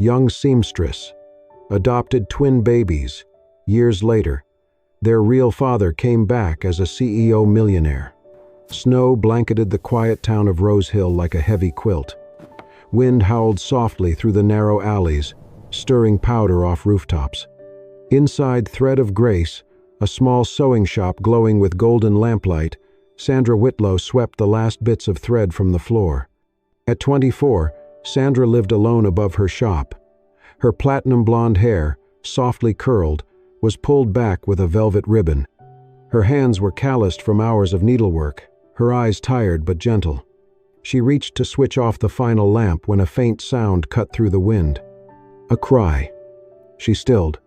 young seamstress, adopted twin babies. Years later, their real father came back as a CEO millionaire. Snow blanketed the quiet town of Rose Hill like a heavy quilt. Wind howled softly through the narrow alleys, stirring powder off rooftops. Inside Thread of Grace, a small sewing shop glowing with golden lamplight, Sandra Whitlow swept the last bits of thread from the floor. At 24, Sandra lived alone above her shop. Her platinum blonde hair, softly curled, was pulled back with a velvet ribbon. Her hands were calloused from hours of needlework, her eyes tired but gentle. She reached to switch off the final lamp when a faint sound cut through the wind. A cry. She stilled.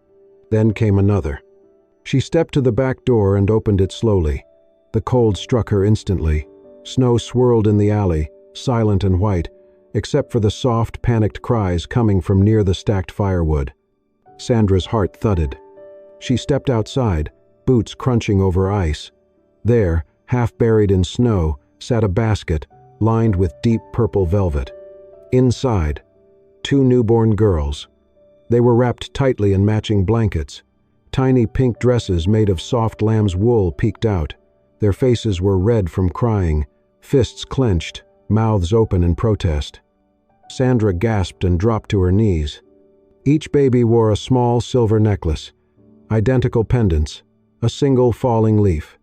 Then came another. She stepped to the back door and opened it slowly. The cold struck her instantly. Snow swirled in the alley, silent and white, except for the soft, panicked cries coming from near the stacked firewood. Sandra's heart thudded. She stepped outside, boots crunching over ice. There, half buried in snow, sat a basket lined with deep purple velvet. Inside, 2 newborn girls. They were wrapped tightly in matching blankets. Tiny pink dresses made of soft lamb's wool peeked out. Their faces were red from crying, fists clenched, mouths open in protest. Sandra gasped and dropped to her knees. Each baby wore a small silver necklace, identical pendants, a single falling leaf.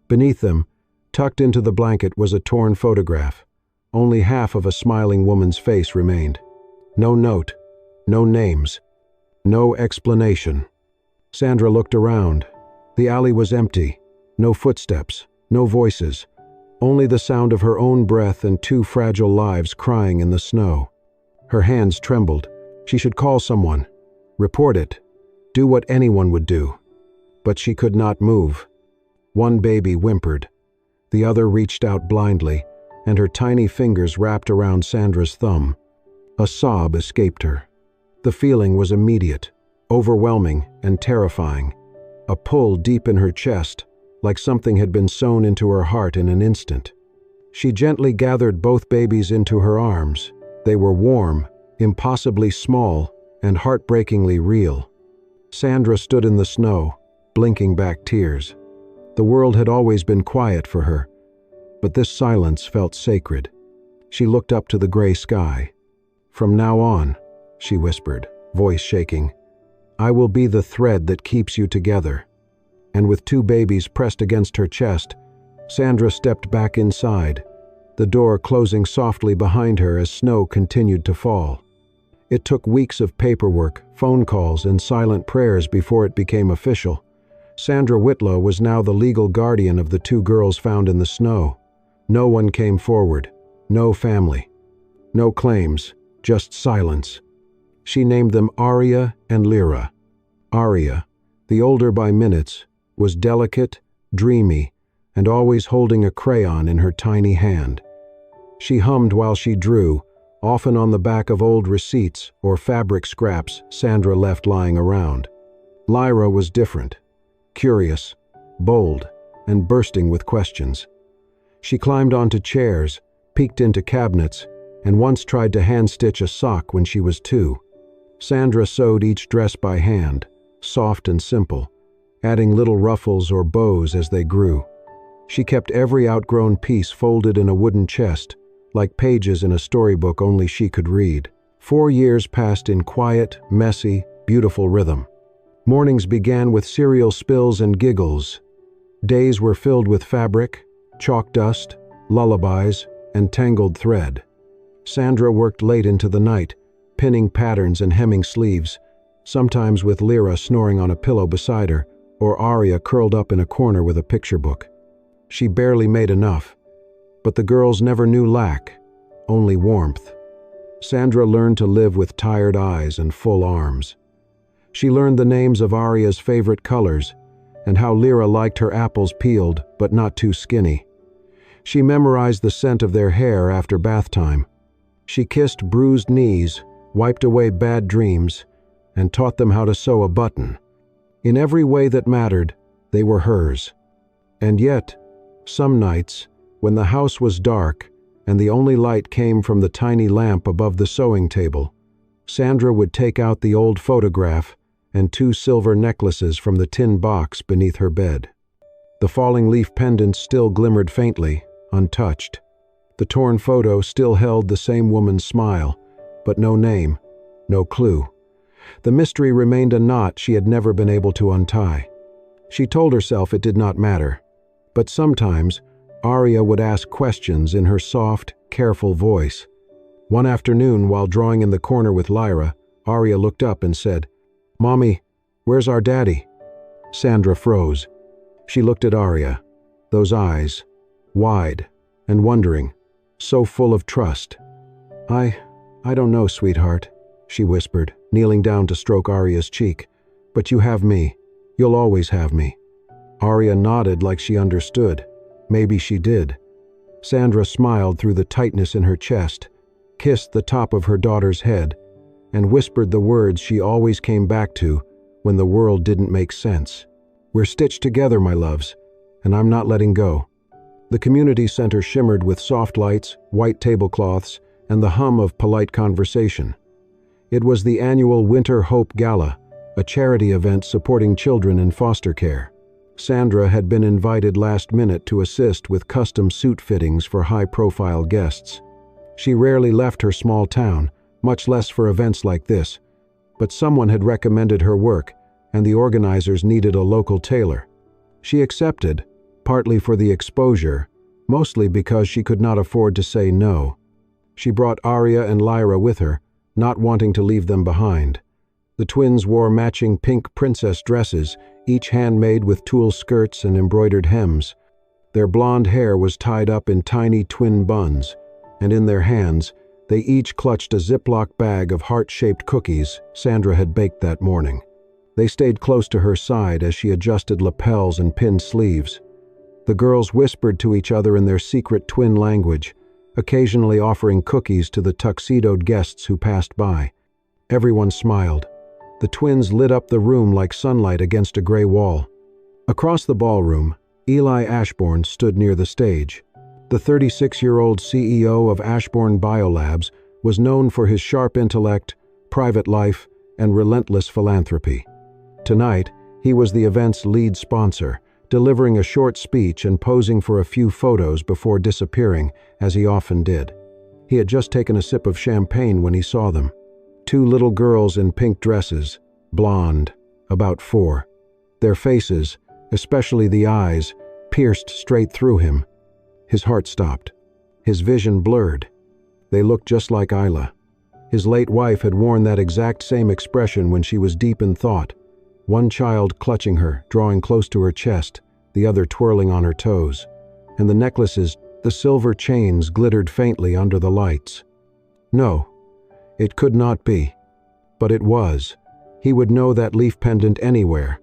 Beneath them, tucked into the blanket, was a torn photograph. Only half of a smiling woman's face remained. No note, no names, no explanation. Sandra looked around. The alley was empty. No footsteps, no voices. Only the sound of her own breath and 2 fragile lives crying in the snow. Her hands trembled. She should call someone, report it, do what anyone would do. But she could not move. One baby whimpered. The other reached out blindly, and her tiny fingers wrapped around Sandra's thumb. A sob escaped her. The feeling was immediate, overwhelming and terrifying. A pull deep in her chest, like something had been sewn into her heart in an instant. She gently gathered both babies into her arms. They were warm, impossibly small, and heartbreakingly real. Sandra stood in the snow, blinking back tears. The world had always been quiet for her, but this silence felt sacred. She looked up to the gray sky. "From now on," she whispered, voice shaking, "I will be the thread that keeps you together." And with 2 babies pressed against her chest, Sandra stepped back inside, the door closing softly behind her as snow continued to fall. It took weeks of paperwork, phone calls, and silent prayers before it became official. Sandra Whitlow was now the legal guardian of the 2 girls found in the snow. No one came forward, no family, no claims, just silence. She named them Aria and Lyra. Aria, the older by minutes, was delicate, dreamy, and always holding a crayon in her tiny hand. She hummed while she drew, often on the back of old receipts or fabric scraps Sandra left lying around. Lyra was different, curious, bold, and bursting with questions. She climbed onto chairs, peeked into cabinets, and once tried to hand-stitch a sock when she was 2. Sandra sewed each dress by hand, soft and simple, adding little ruffles or bows as they grew. She kept every outgrown piece folded in a wooden chest, like pages in a storybook only she could read. 4 years passed in quiet, messy, beautiful rhythm. Mornings began with cereal spills and giggles. Days were filled with fabric, chalk dust, lullabies, and tangled thread. Sandra worked late into the night, pinning patterns and hemming sleeves, sometimes with Lyra snoring on a pillow beside her, or Aria curled up in a corner with a picture book. She barely made enough, but the girls never knew lack, only warmth. Sandra learned to live with tired eyes and full arms. She learned the names of Aria's favorite colors and how Lyra liked her apples peeled but not too skinny. She memorized the scent of their hair after bath time. She kissed bruised knees, wiped away bad dreams, and taught them how to sew a button. In every way that mattered, they were hers. And yet, some nights, when the house was dark and the only light came from the tiny lamp above the sewing table, Sandra would take out the old photograph and 2 silver necklaces from the tin box beneath her bed. The falling leaf pendants still glimmered faintly, untouched. The torn photo still held the same woman's smile, but no name, no clue. The mystery remained a knot she had never been able to untie. She told herself it did not matter, but sometimes Arya would ask questions in her soft, careful voice. One afternoon, while drawing in the corner with Lyra, Arya looked up and said, "Mommy, where's our daddy?" Sandra froze. She looked at Arya, those eyes, wide and wondering, so full of trust. I don't know, sweetheart," she whispered, kneeling down to stroke Arya's cheek. "But you have me. You'll always have me." Arya nodded like she understood. Maybe she did. Sandra smiled through the tightness in her chest, kissed the top of her daughter's head, and whispered the words she always came back to when the world didn't make sense. "We're stitched together, my loves, and I'm not letting go." The community center shimmered with soft lights, white tablecloths, and the hum of polite conversation. It was the annual Winter Hope Gala, a charity event supporting children in foster care. Sandra had been invited last minute to assist with custom suit fittings for high-profile guests. She rarely left her small town, much less for events like this, but someone had recommended her work, and the organizers needed a local tailor. She accepted, partly for the exposure, mostly because she could not afford to say no. She brought Arya and Lyra with her, not wanting to leave them behind. The twins wore matching pink princess dresses, each handmade with tulle skirts and embroidered hems. Their blonde hair was tied up in tiny twin buns, and in their hands, they each clutched a Ziploc bag of heart-shaped cookies Sandra had baked that morning. They stayed close to her side as she adjusted lapels and pinned sleeves. The girls whispered to each other in their secret twin language, occasionally offering cookies to the tuxedoed guests who passed by. Everyone smiled. The twins lit up the room like sunlight against a gray wall. Across the ballroom, Eli Ashbourne stood near the stage. The 36-year-old CEO of Ashbourne Biolabs was known for his sharp intellect, private life, and relentless philanthropy. Tonight, he was the event's lead sponsor, delivering a short speech and posing for a few photos before disappearing, as he often did. He had just taken a sip of champagne when he saw them. 2 little girls in pink dresses, blonde, about 4. Their faces, especially the eyes, pierced straight through him. His heart stopped. His vision blurred. They looked just like Isla. His late wife had worn that exact same expression when she was deep in thought, one child clutching her, drawing close to her chest, the other twirling on her toes. And the necklaces, the silver chains, glittered faintly under the lights. No, it could not be. But it was. He would know that leaf pendant anywhere.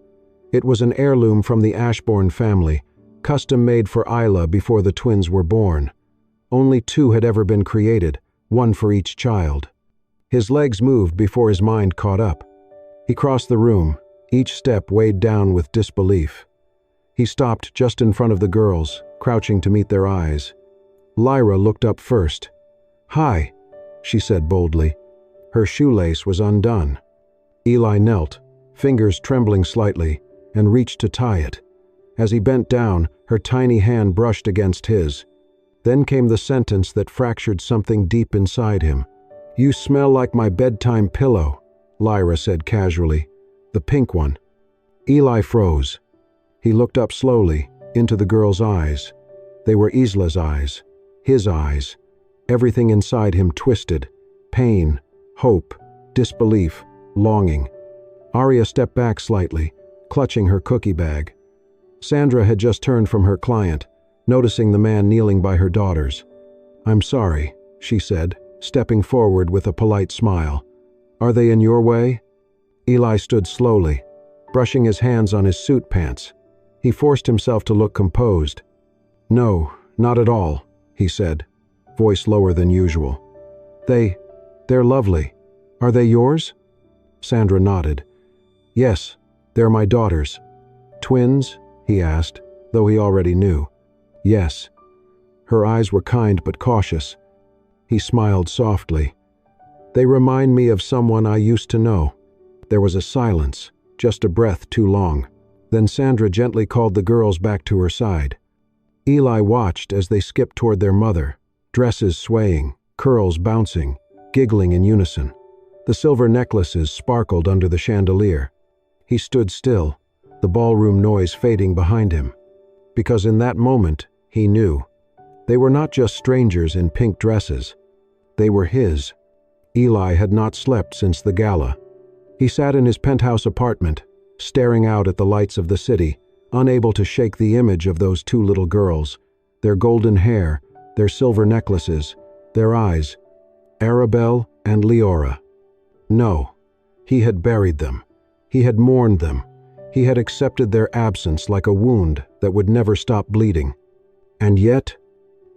It was an heirloom from the Ashbourne family, custom-made for Isla before the twins were born. Only 2 had ever been created, one for each child. His legs moved before his mind caught up. He crossed the room, each step weighed down with disbelief. He stopped just in front of the girls, crouching to meet their eyes. Lyra looked up first. "Hi," she said boldly. Her shoelace was undone. Eli knelt, fingers trembling slightly, and reached to tie it. As he bent down, her tiny hand brushed against his. Then came the sentence that fractured something deep inside him. "You smell like my bedtime pillow," Lyra said casually. "The pink one." Eli froze. He looked up slowly, into the girl's eyes. They were Isla's eyes, his eyes. Everything inside him twisted. Pain, hope, disbelief, longing. Arya stepped back slightly, clutching her cookie bag. Sandra had just turned from her client, noticing the man kneeling by her daughters. "I'm sorry," she said, stepping forward with a polite smile. "Are they in your way?" Eli stood slowly, brushing his hands on his suit pants. He forced himself to look composed. "No, not at all," he said, voice lower than usual. They're lovely. Are they yours?" Sandra nodded. "Yes, they're my daughters." "Twins?" he asked, though he already knew. "Yes." Her eyes were kind but cautious. He smiled softly. They remind me of someone I used to know." There was a silence, just a breath too long. Then Sandra gently called the girls back to her side. Eli watched as they skipped toward their mother, dresses swaying, curls bouncing, giggling in unison. The silver necklaces sparkled under the chandelier. He stood still, the ballroom noise fading behind him. Because in that moment, he knew. They were not just strangers in pink dresses. They were his. Eli had not slept since the gala. He sat in his penthouse apartment, staring out at the lights of the city, unable to shake the image of those two little girls, their golden hair, their silver necklaces, their eyes, Arabelle and Leora. No, he had buried them. He had mourned them. He had accepted their absence like a wound that would never stop bleeding. And yet,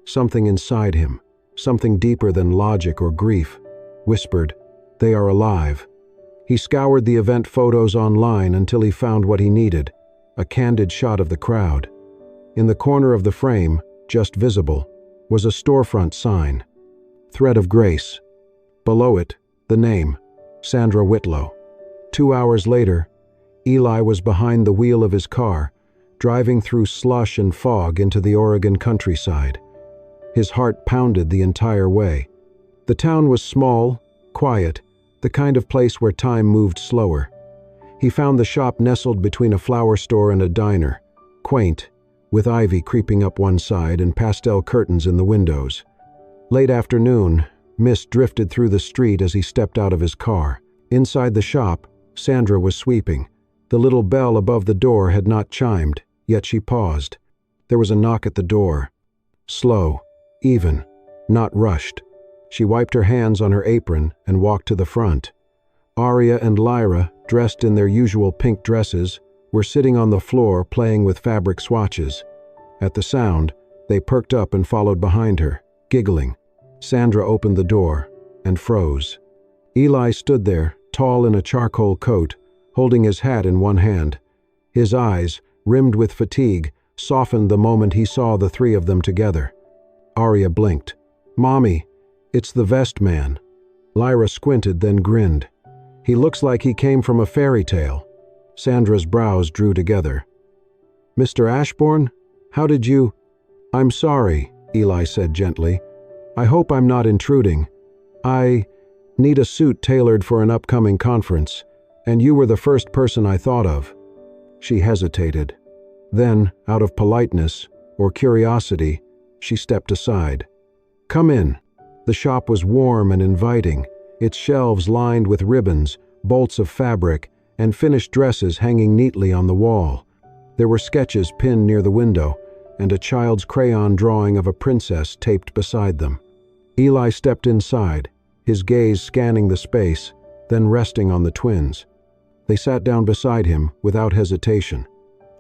something inside him, something deeper than logic or grief, whispered, "They are alive." He scoured the event photos online until he found what he needed, a candid shot of the crowd. In the corner of the frame, just visible, was a storefront sign, "Thread of Grace." Below it, the name, Sandra Whitlow. 2 hours later, Eli was behind the wheel of his car, driving through slush and fog into the Oregon countryside. His heart pounded the entire way. The town was small, quiet, the kind of place where time moved slower. He found the shop nestled between a flower store and a diner, quaint, with ivy creeping up one side and pastel curtains in the windows. Late afternoon, mist drifted through the street as he stepped out of his car. Inside the shop, Sandra was sweeping. The little bell above the door had not chimed, yet she paused. There was a knock at the door. Slow, even, not rushed. She wiped her hands on her apron and walked to the front. Aria and Lyra, dressed in their usual pink dresses, were sitting on the floor playing with fabric swatches. At the sound, they perked up and followed behind her, giggling. Sandra opened the door and froze. Eli stood there, tall in a charcoal coat, holding his hat in one hand. His eyes, rimmed with fatigue, softened the moment he saw the three of them together. Aria blinked. "Mommy, it's the vest man." Lyra squinted, then grinned. "He looks like he came from a fairy tale." Sandra's brows drew together. "Mr. Ashbourne, how did you—" "I'm sorry," Eli said gently. "I hope I'm not intruding. I need a suit tailored for an upcoming conference, and you were the first person I thought of." She hesitated. Then, out of politeness, or curiosity, she stepped aside. "Come in." The shop was warm and inviting, its shelves lined with ribbons, bolts of fabric, and finished dresses hanging neatly on the wall. There were sketches pinned near the window, and a child's crayon drawing of a princess taped beside them. Eli stepped inside, his gaze scanning the space, then resting on the twins. They sat down beside him without hesitation.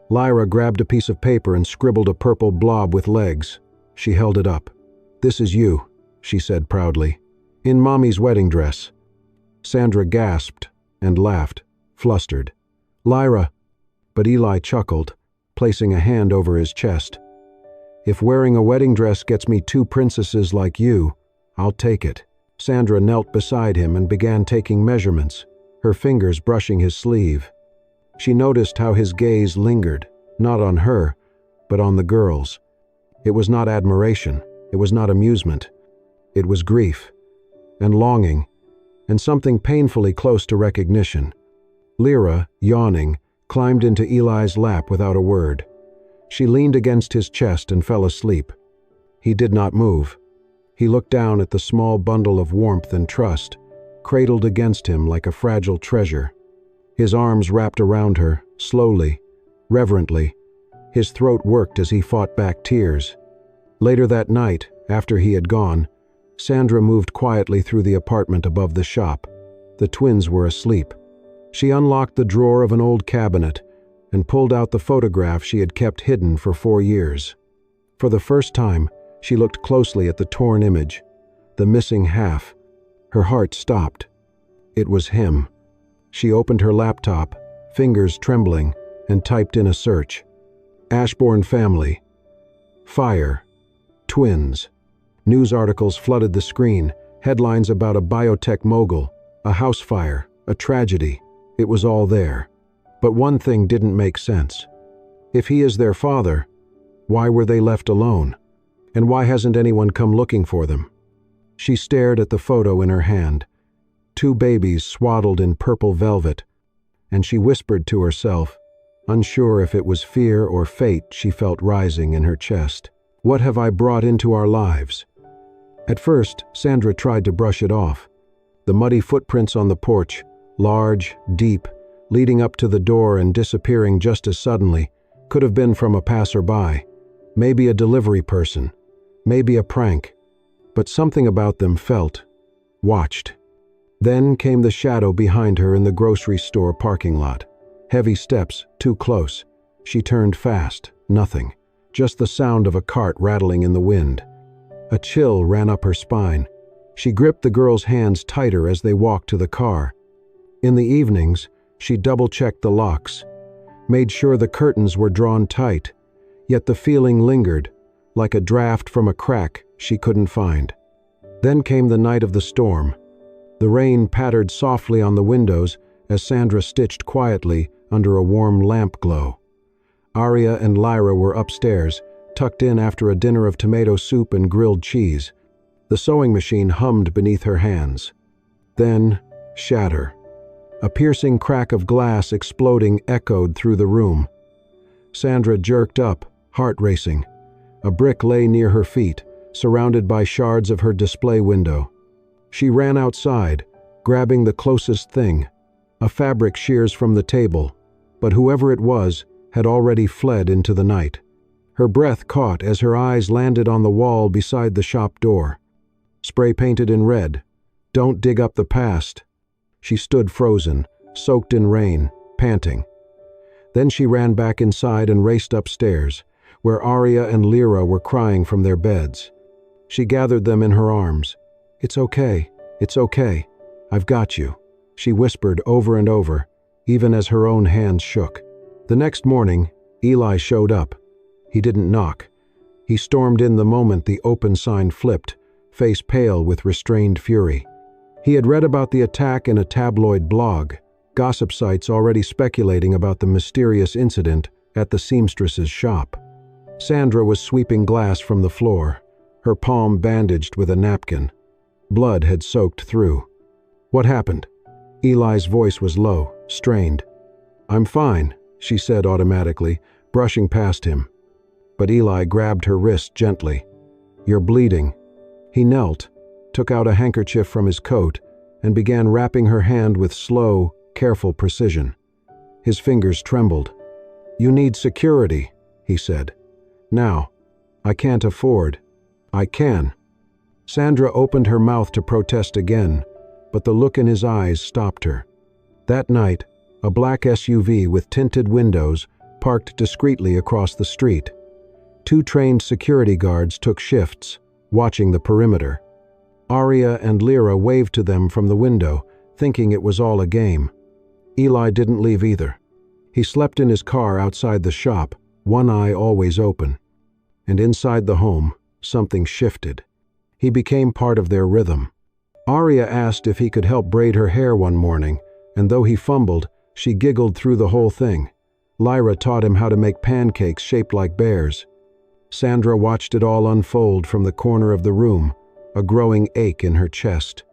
Lyra grabbed a piece of paper and scribbled a purple blob with legs. She held it up. "This is you," she said proudly, "in Mommy's wedding dress." Sandra gasped and laughed, flustered. "Lyra," but Eli chuckled, placing a hand over his chest. "If wearing a wedding dress gets me 2 princesses like you, I'll take it." Sandra knelt beside him and began taking measurements, her fingers brushing his sleeve. She noticed how his gaze lingered, not on her, but on the girls. It was not admiration, it was not amusement. It was grief, and longing, and something painfully close to recognition. Lyra, yawning, climbed into Eli's lap without a word. She leaned against his chest and fell asleep. He did not move. He looked down at the small bundle of warmth and trust, cradled against him like a fragile treasure. His arms wrapped around her, slowly, reverently. His throat worked as he fought back tears. Later that night, after he had gone, Sandra moved quietly through the apartment above the shop. The twins were asleep. She unlocked the drawer of an old cabinet and pulled out the photograph she had kept hidden for 4 years. For the first time, she looked closely at the torn image, the missing half. Her heart stopped. It was him. She opened her laptop, fingers trembling, and typed in a search. Ashbourne family. Fire. Twins. News articles flooded the screen, Headlines about a biotech mogul, a house fire, a tragedy. It was all there. But one thing didn't make sense. If he is their father, why were they left alone? And why hasn't anyone come looking for them? She stared at the photo in her hand. 2 babies swaddled in purple velvet, and she whispered to herself, unsure if it was fear or fate she felt rising in her chest. What have I brought into our lives? At first, Sandra tried to brush it off. The muddy footprints on the porch, large, deep, leading up to the door and disappearing just as suddenly, could have been from a passerby, maybe a delivery person, maybe a prank. But something about them felt watched. Then came the shadow behind her in the grocery store parking lot. Heavy steps, too close. She turned fast. Nothing. Just the sound of a cart rattling in the wind. A chill ran up her spine. She gripped the girl's hands tighter as they walked to the car. In the evenings, she double-checked the locks, made sure the curtains were drawn tight, yet the feeling lingered, like a draft from a crack she couldn't find. Then came the night of the storm. The rain pattered softly on the windows as Sandra stitched quietly under a warm lamp glow. Aria and Lyra were upstairs, tucked in after a dinner of tomato soup and grilled cheese. The sewing machine hummed beneath her hands. Then, shatter. A piercing crack of glass exploding echoed through the room. Sandra jerked up, heart racing. A brick lay near her feet, surrounded by shards of her display window. She ran outside, grabbing the closest thing, a fabric shears from the table, but whoever it was had already fled into the night. Her breath caught as her eyes landed on the wall beside the shop door. Spray painted in red, "Don't dig up the past." She stood frozen, soaked in rain, panting. Then she ran back inside and raced upstairs, where Aria and Lyra were crying from their beds. She gathered them in her arms. "It's okay, it's okay. I've got you," she whispered over and over, even as her own hands shook. The next morning, Eli showed up. He didn't knock. He stormed in the moment the open sign flipped, face pale with restrained fury. He had read about the attack in a tabloid blog, gossip sites already speculating about the mysterious incident at the seamstress's shop. Sandra was sweeping glass from the floor, her palm bandaged with a napkin. Blood had soaked through. "What happened?" Eli's voice was low, strained. "I'm fine," she said automatically, brushing past him. But Eli grabbed her wrist gently. "You're bleeding." He knelt, took out a handkerchief from his coat, and began wrapping her hand with slow, careful precision. His fingers trembled. "You need security," he said. "Now. I can't afford." "I can." Sandra opened her mouth to protest again, but the look in his eyes stopped her. That night, a black SUV with tinted windows parked discreetly across the street. 2 trained security guards took shifts, watching the perimeter. Aria and Lyra waved to them from the window, thinking it was all a game. Eli didn't leave either. He slept in his car outside the shop, one eye always open. And inside the home, something shifted. He became part of their rhythm. Aria asked if he could help braid her hair one morning, and though he fumbled, she giggled through the whole thing. Lyra taught him how to make pancakes shaped like bears. Sandra watched it all unfold from the corner of the room, a growing ache in her chest.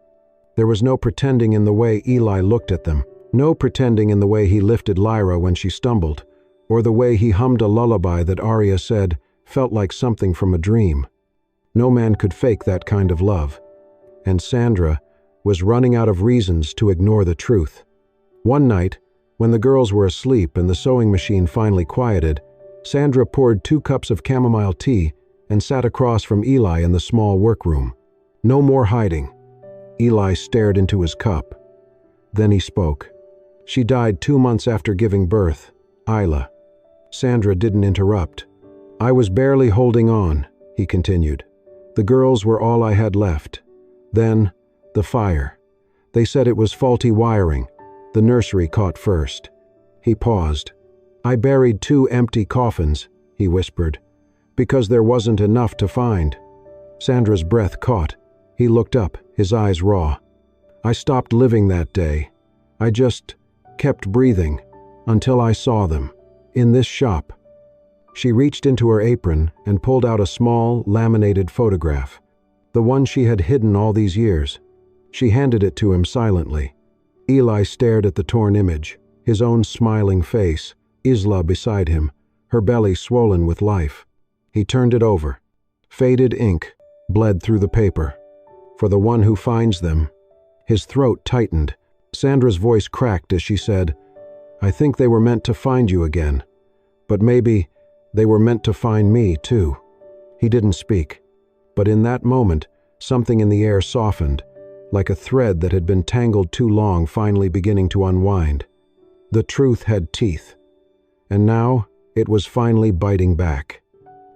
There was no pretending in the way Eli looked at them, no pretending in the way he lifted Lyra when she stumbled, or the way he hummed a lullaby that Aria said felt like something from a dream. No man could fake that kind of love. And Sandra was running out of reasons to ignore the truth. One night, when the girls were asleep and the sewing machine finally quieted, Sandra poured 2 cups of chamomile tea and sat across from Eli in the small workroom. No more hiding. Eli stared into his cup. Then he spoke. "She died 2 months after giving birth, Isla." Sandra didn't interrupt. "I was barely holding on," he continued. "The girls were all I had left. Then, the fire. They said it was faulty wiring. The nursery caught first." He paused. "I buried 2 empty coffins," he whispered, "because there wasn't enough to find." Sandra's breath caught. He looked up, his eyes raw. "I stopped living that day. I just kept breathing until I saw them. In this shop." She reached into her apron and pulled out a small, laminated photograph. The one she had hidden all these years. She handed it to him silently. Eli stared at the torn image, his own smiling face, Isla beside him, her belly swollen with life. He turned it over. Faded ink bled through the paper. "For the one who finds them." His throat tightened. Sandra's voice cracked as she said, "I think they were meant to find you again. But maybe they were meant to find me, too." He didn't speak. But in that moment, something in the air softened, like a thread that had been tangled too long finally beginning to unwind. The truth had teeth. And now, it was finally biting back.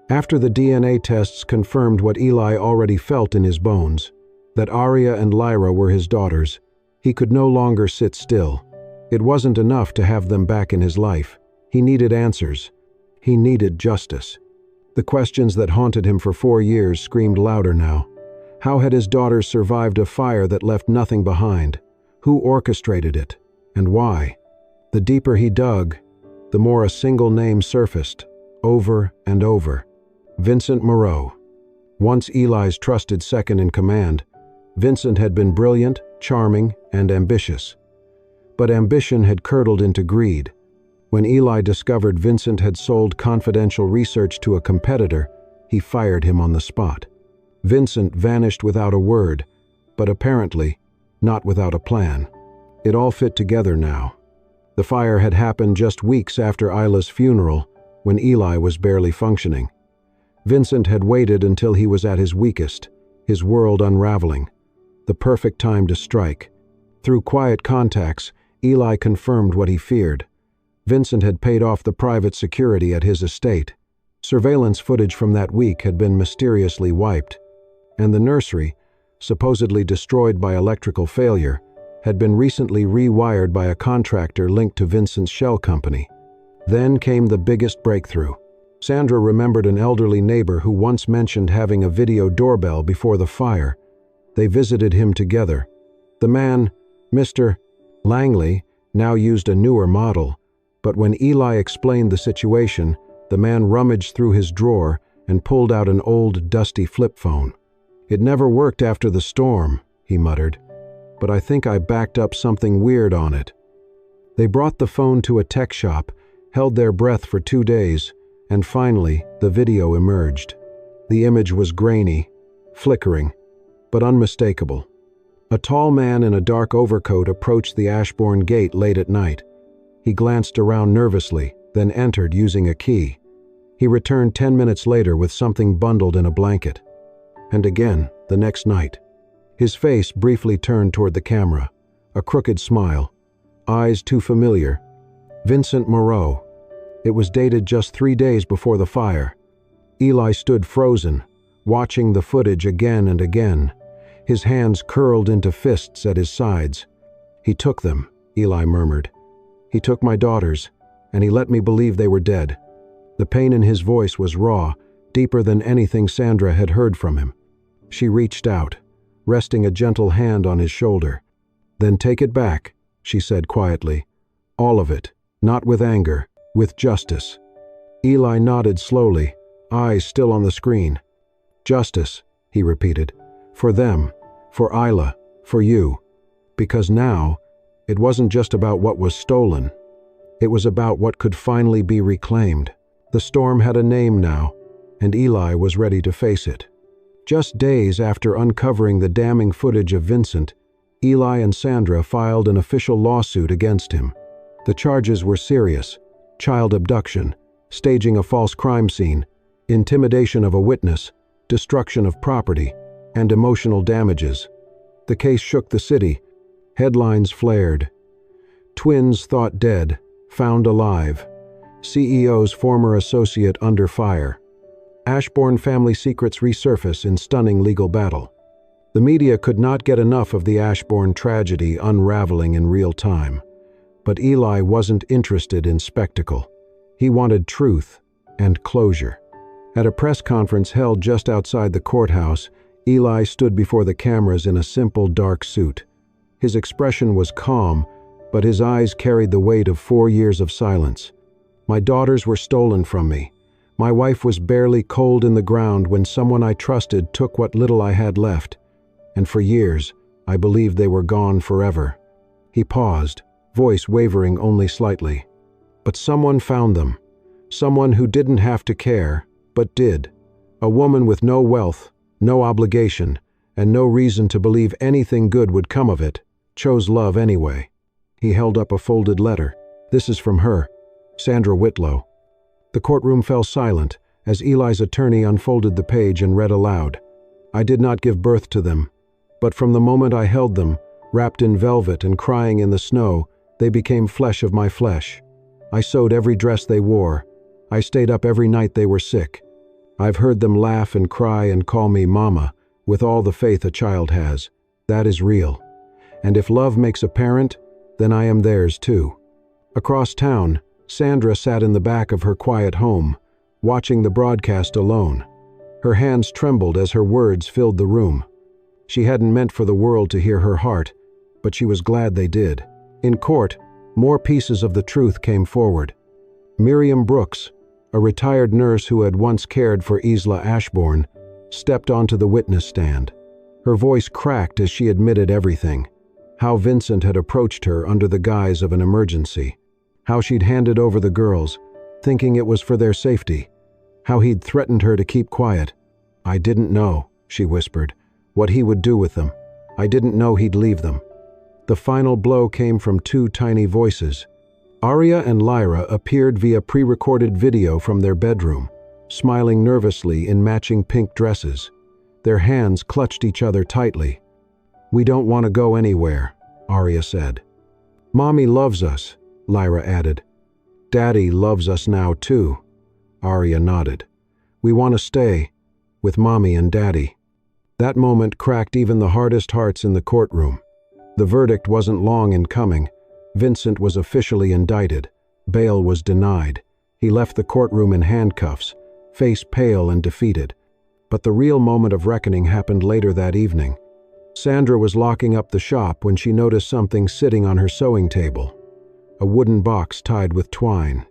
After the DNA tests confirmed what Eli already felt in his bones, that Arya and Lyra were his daughters, he could no longer sit still. It wasn't enough to have them back in his life. He needed answers. He needed justice. The questions that haunted him for 4 years screamed louder now. How had his daughters survived a fire that left nothing behind? Who orchestrated it? And why? The deeper he dug, the more a single name surfaced, over and over. Vincent Moreau. Once Eli's trusted second in command, Vincent had been brilliant, charming, and ambitious. But ambition had curdled into greed. When Eli discovered Vincent had sold confidential research to a competitor, he fired him on the spot. Vincent vanished without a word, but apparently not without a plan. It all fit together now. The fire had happened just weeks after Isla's funeral, when Eli was barely functioning. Vincent had waited until he was at his weakest, his world unraveling. The perfect time to strike. Through quiet contacts, Eli confirmed what he feared. Vincent had paid off the private security at his estate. Surveillance footage from that week had been mysteriously wiped, and the nursery, supposedly destroyed by electrical failure, had been recently rewired by a contractor linked to Vincent's shell company. Then came the biggest breakthrough. Sandra remembered an elderly neighbor who once mentioned having a video doorbell before the fire. They visited him together. The man, Mr. Langley, now used a newer model, but when Eli explained the situation, the man rummaged through his drawer and pulled out an old, dusty flip phone. "It never worked after the storm," he muttered, "but I think I backed up something weird on it." They brought the phone to a tech shop, held their breath for 2 days, and finally, the video emerged. The image was grainy, flickering, but unmistakable. A tall man in a dark overcoat approached the Ashbourne gate late at night. He glanced around nervously, then entered using a key. He returned 10 minutes later with something bundled in a blanket. And again, the next night. His face briefly turned toward the camera, a crooked smile, eyes too familiar. Vincent Moreau. It was dated just 3 days before the fire. Eli stood frozen, watching the footage again and again, his hands curled into fists at his sides. "He took them," Eli murmured. "He took my daughters, and he let me believe they were dead." The pain in his voice was raw, deeper than anything Sandra had heard from him. She reached out, resting a gentle hand on his shoulder. "Then take it back," she said quietly. "All of it, not with anger, with justice." Eli nodded slowly, eyes still on the screen. "Justice," he repeated. "For them, for Isla, for you. Because now, it wasn't just about what was stolen. It was about what could finally be reclaimed. The storm had a name now, and Eli was ready to face it." Just days after uncovering the damning footage of Vincent, Eli and Sandra filed an official lawsuit against him. The charges were serious: child abduction, staging a false crime scene, intimidation of a witness, destruction of property, and emotional damages. The case shook the city. Headlines flared. Twins thought dead, found alive. CEO's former associate under fire. Ashbourne family secrets resurface in stunning legal battle. The media could not get enough of the Ashbourne tragedy unraveling in real time. But Eli wasn't interested in spectacle. He wanted truth and closure. At a press conference held just outside the courthouse, Eli stood before the cameras in a simple dark suit. His expression was calm, but his eyes carried the weight of 4 years of silence. My daughters were stolen from me. My wife was barely cold in the ground when someone I trusted took what little I had left. And for years, I believed they were gone forever. He paused, voice wavering only slightly. But someone found them. Someone who didn't have to care, but did. A woman with no wealth, no obligation, and no reason to believe anything good would come of it, chose love anyway. He held up a folded letter. This is from her, Sandra Whitlow. The courtroom fell silent as Eli's attorney unfolded the page and read aloud. I did not give birth to them, but from the moment I held them, wrapped in velvet and crying in the snow, they became flesh of my flesh. I sewed every dress they wore. I stayed up every night they were sick. I've heard them laugh and cry and call me Mama, with all the faith a child has. That is real. And if love makes a parent, then I am theirs too. Across town, Sandra sat in the back of her quiet home, watching the broadcast alone. Her hands trembled as her words filled the room. She hadn't meant for the world to hear her heart, but she was glad they did. In court, more pieces of the truth came forward. Miriam Brooks, a retired nurse who had once cared for Isla Ashbourne, stepped onto the witness stand. Her voice cracked as she admitted everything. How Vincent had approached her under the guise of an emergency. How she'd handed over the girls, thinking it was for their safety. How he'd threatened her to keep quiet. I didn't know, she whispered, what he would do with them. I didn't know he'd leave them. The final blow came from 2 tiny voices. Aria and Lyra appeared via pre-recorded video from their bedroom, smiling nervously in matching pink dresses. Their hands clutched each other tightly. "We don't want to go anywhere," Aria said. "Mommy loves us," Lyra added. "Daddy loves us now too," Aria nodded. "We want to stay, with Mommy and Daddy." That moment cracked even the hardest hearts in the courtroom. The verdict wasn't long in coming. Vincent was officially indicted. Bail was denied. He left the courtroom in handcuffs, face pale and defeated. But the real moment of reckoning happened later that evening. Sandra was locking up the shop when she noticed something sitting on her sewing table. A wooden box tied with twine.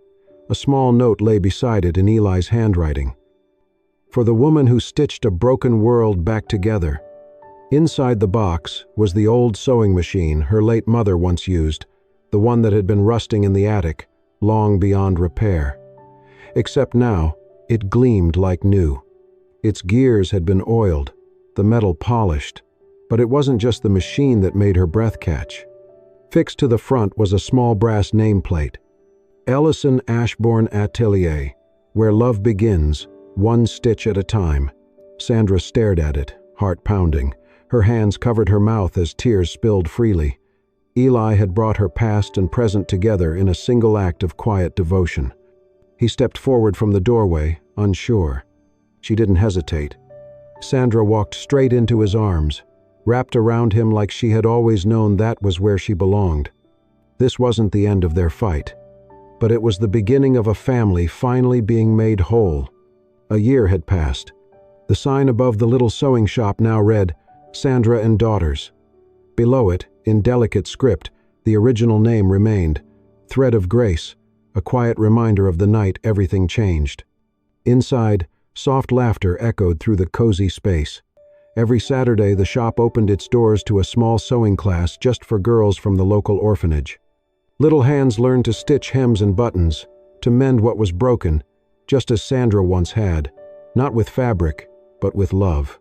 A small note lay beside it in Eli's handwriting. "For the woman who stitched a broken world back together." Inside the box was the old sewing machine her late mother once used, the one that had been rusting in the attic, long beyond repair. Except now, it gleamed like new. Its gears had been oiled, the metal polished, but it wasn't just the machine that made her breath catch. Fixed to the front was a small brass nameplate. Ellison Ashbourne Atelier, where love begins, one stitch at a time. Sandra stared at it, heart pounding. Her hands covered her mouth as tears spilled freely. Eli had brought her past and present together in a single act of quiet devotion. He stepped forward from the doorway, unsure. She didn't hesitate. Sandra walked straight into his arms, wrapped around him like she had always known that was where she belonged. This wasn't the end of their fight, but it was the beginning of a family finally being made whole. A year had passed. The sign above the little sewing shop now read, "Sandra and Daughters." Below it, in delicate script, the original name remained, "Thread of Grace," a quiet reminder of the night everything changed. Inside, soft laughter echoed through the cozy space. Every Saturday, the shop opened its doors to a small sewing class just for girls from the local orphanage. Little hands learned to stitch hems and buttons, to mend what was broken, just as Sandra once had, not with fabric, but with love.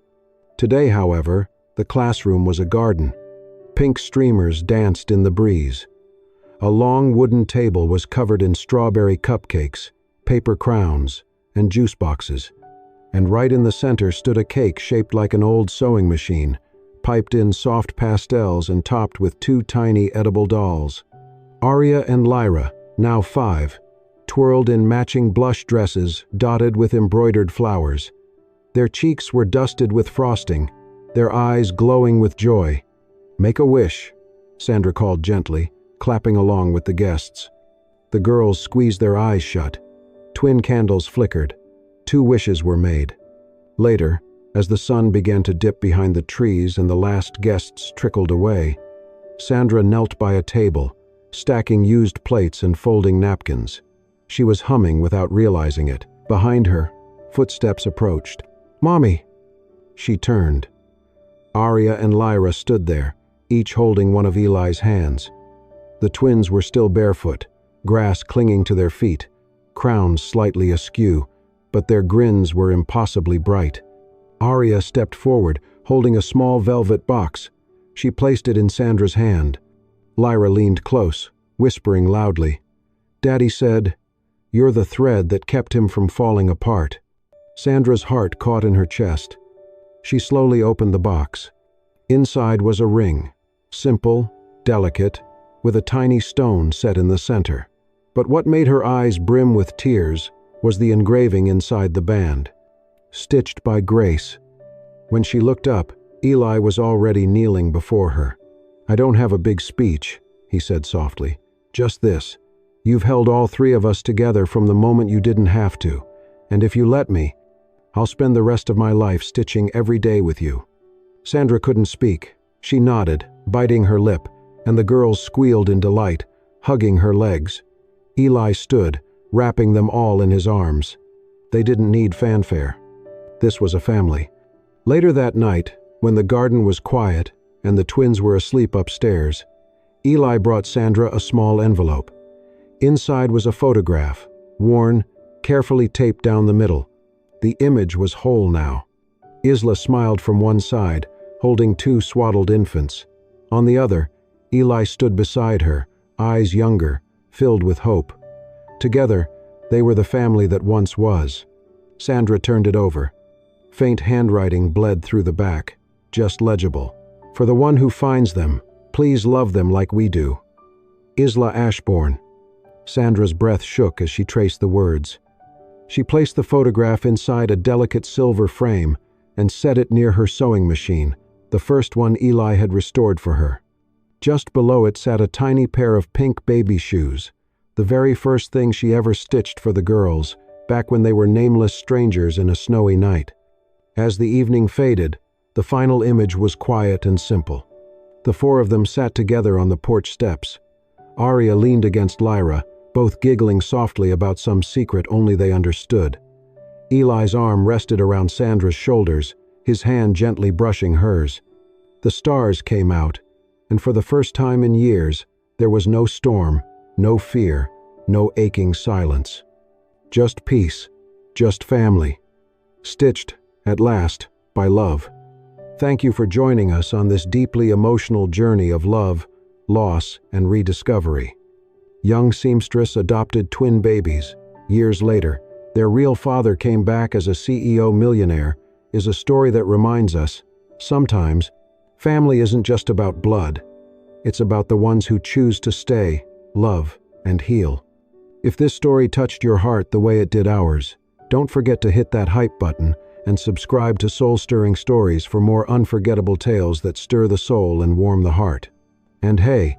Today, however, the classroom was a garden. Pink streamers danced in the breeze. A long wooden table was covered in strawberry cupcakes, paper crowns, and juice boxes. And right in the center stood a cake shaped like an old sewing machine, piped in soft pastels and topped with 2 tiny edible dolls. Aria and Lyra, now 5, twirled in matching blush dresses dotted with embroidered flowers. Their cheeks were dusted with frosting, their eyes glowing with joy. "Make a wish," Sandra called gently, clapping along with the guests. The girls squeezed their eyes shut. Twin candles flickered. 2 wishes were made. Later, As the sun began to dip behind the trees and the last guests trickled away, Sandra knelt by a table, stacking used plates and folding napkins. She was humming without realizing it. Behind her, footsteps approached. "Mommy!" She turned. Arya and Lyra stood there, each holding one of Eli's hands. The twins were still barefoot, grass clinging to their feet, crowns slightly askew, but their grins were impossibly bright. Arya stepped forward, holding a small velvet box. She placed it in Sandra's hand. Lyra leaned close, whispering loudly. "Daddy said, 'You're the thread that kept him from falling apart.'" Sandra's heart caught in her chest. She slowly opened the box. Inside was a ring, simple, delicate, with a tiny stone set in the center. But what made her eyes brim with tears was the engraving inside the band. Stitched by Grace. When she looked up, Eli was already kneeling before her. "I don't have a big speech," he said softly. "Just this. You've held all three of us together from the moment you didn't have to, and if you let me, I'll spend the rest of my life stitching every day with you." Sandra couldn't speak. She nodded, biting her lip, and the girls squealed in delight, hugging her legs. Eli stood, wrapping them all in his arms. They didn't need fanfare. This was a family. Later that night, when the garden was quiet and the twins were asleep upstairs, Eli brought Sandra a small envelope. Inside was a photograph, worn, carefully taped down the middle. The image was whole now. Isla smiled from one side, holding two swaddled infants. On the other, Eli stood beside her, eyes younger, filled with hope. Together, they were the family that once was. Sandra turned it over. Faint handwriting bled through the back, just legible. "For the one who finds them, please love them like we do. Isla Ashbourne." Sandra's breath shook as she traced the words. She placed the photograph inside a delicate silver frame and set it near her sewing machine, the first one Eli had restored for her. Just below it sat a tiny pair of pink baby shoes, the very first thing she ever stitched for the girls, back when they were nameless strangers in a snowy night. As the evening faded, the final image was quiet and simple. The four of them sat together on the porch steps. Arya leaned against Lyra, both giggling softly about some secret only they understood. Eli's arm rested around Sandra's shoulders, his hand gently brushing hers. The stars came out, and for the first time in years, there was no storm, no fear, no aching silence. Just peace, just family. Stitched, at last, by love. Thank you for joining us on this deeply emotional journey of love, loss, and rediscovery. Young seamstress adopted twin babies. Years later, their real father came back as a CEO millionaire is a story that reminds us, sometimes, family isn't just about blood. It's about the ones who choose to stay, love, and heal. If this story touched your heart the way it did ours, don't forget to hit that hype button and subscribe to Soul-Stirring Stories for more unforgettable tales that stir the soul and warm the heart. And hey,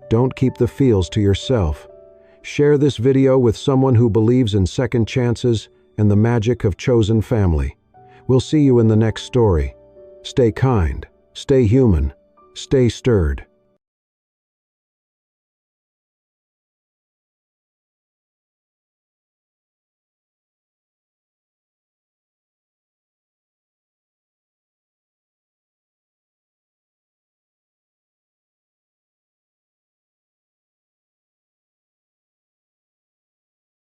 don't keep the feels to yourself. Share this video with someone who believes in second chances and the magic of chosen family. We'll see you in the next story. Stay kind, stay human, stay stirred.